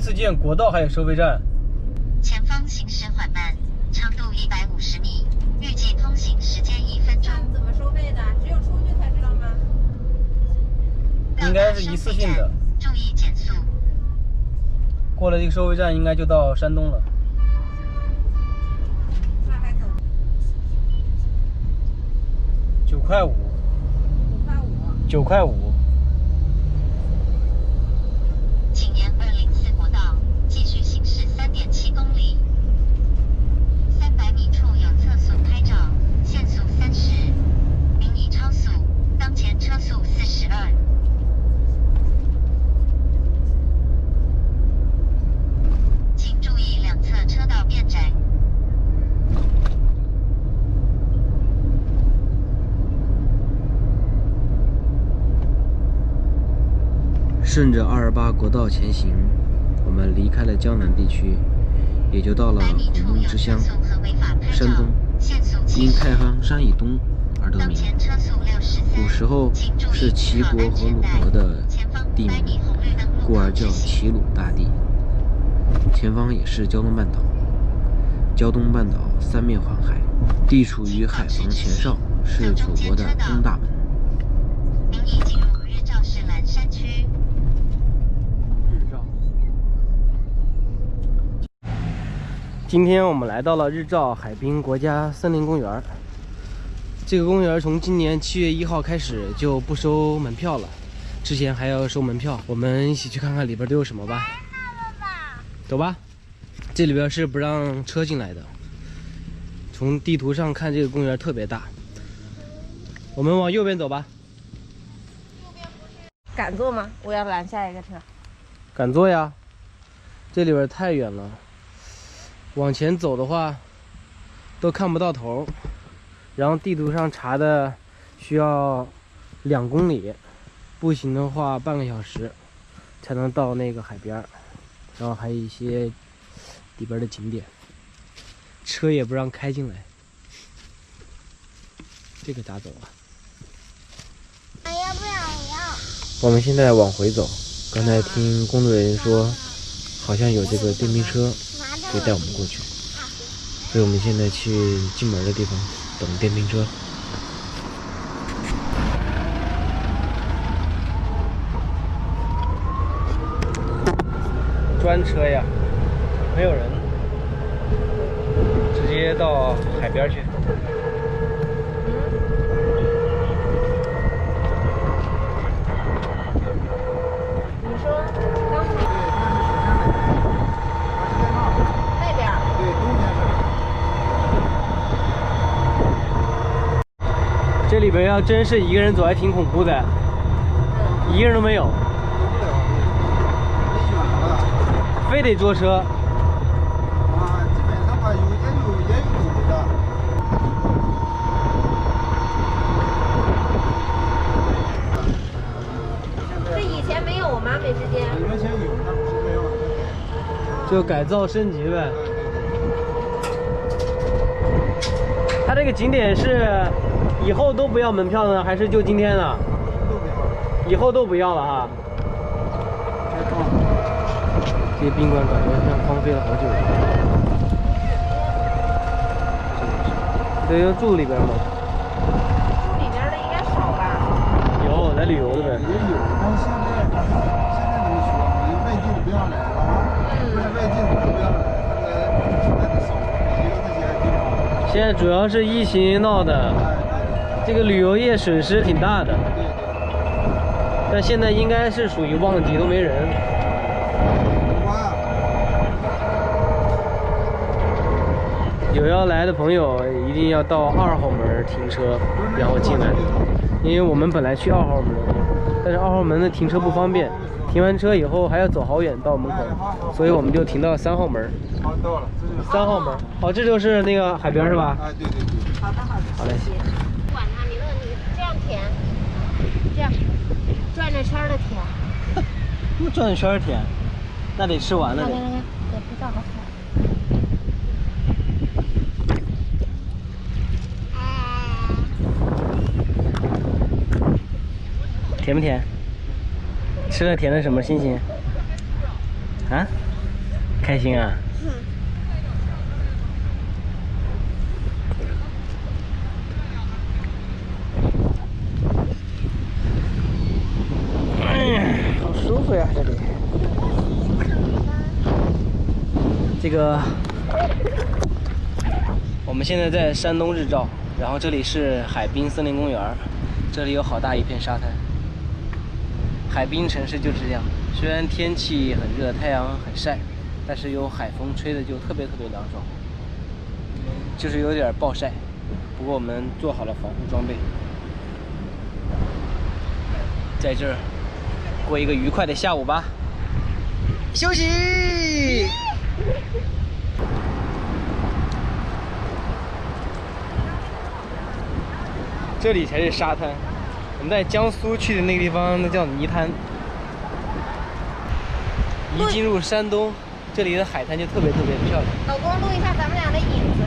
次见国道还有收费站。前方行驶缓慢，长度150米，预计通行时间1分钟。怎么收费的？只有出去才知道吗？应该是一次性的。注意减速。过了这个收费站，应该就到山东了。那还走9块5。9块5。请沿204国道继续行驶3.7公里。300米处有测速拍照，限速30，明已超速，当前车速42。请注意两侧车道变窄。顺着228国道前行，我们离开了江南地区，也就到了孔孟之乡山东。因太行山以东而得名，古时候是齐国和鲁国的地名，故而叫齐鲁大地。前方也是胶东半岛，胶东半岛三面环海，地处于海防前哨，是祖国的东大门。您已进入日照市蓝山区。今天我们来到了日照海滨国家森林公园。这个公园从今年7月1号开始就不收门票了，之前还要收门票。我们一起去看看里边都有什么吧。走吧，这里边是不让车进来的。从地图上看，这个公园特别大。我们往右边走吧。敢坐吗？我要拦下一个车。敢坐呀，这里边太远了。往前走的话都看不到头，然后地图上查的需要2公里，步行的话半个小时才能到那个海边，然后还有一些里边的景点，车也不让开进来。这个咋走啊？要不要？我们现在往回走，刚才听工作人员说好像有这个电瓶车可以带我们过去，所以我们现在去进门的地方等电瓶车。专车呀，没有人，直接到海边去。你说刚才那边？对，东边这里边要真是一个人走还挺恐怖的，一个人都没有，非得坐车。基本上吧，也有走的。是以前没有吗？美食街？原先有，但不是这样的。就改造升级呗。它这个景点是以后都不要门票呢，还是就今天呢？以后都不要了哈。这些宾馆感觉像荒废了好久。这要住里边吗？住里边的应该少吧？有来旅游的呗。也有，但是现在怎么说呢？外地的不让来了，不是外地的不让来，那得少。北京这些地方。现在主要是疫情闹的，这个旅游业损失挺大的。但现在应该是属于旺季，都没人。有要来的朋友一定要到2号门停车，然后进来。因为我们本来去2号门，但是2号门的停车不方便，停完车以后还要走好远到门口，所以我们就停到3号门。好，到了，这就是3号门。哦，这就是那个海边是吧？哎，对。好的。好嘞。管它，你这样舔，这样转着圈的舔。不转着圈舔，那得吃完了得。给不到好舔。甜不甜？吃了甜的什么心情？啊？开心啊！好舒服呀，这里。这个，我们现在在山东日照，然后这里是海滨森林公园，这里有好大一片沙滩。海滨城市就是这样，虽然天气很热，太阳很晒，但是有海风吹的就特别凉爽，就是有点暴晒。不过我们做好了防护装备，在这儿过一个愉快的下午吧。休息。这里才是沙滩，我们在江苏去的那个地方，那叫泥滩。一进入山东，这里的海滩就特别漂亮。老公，录一下咱们俩的影子。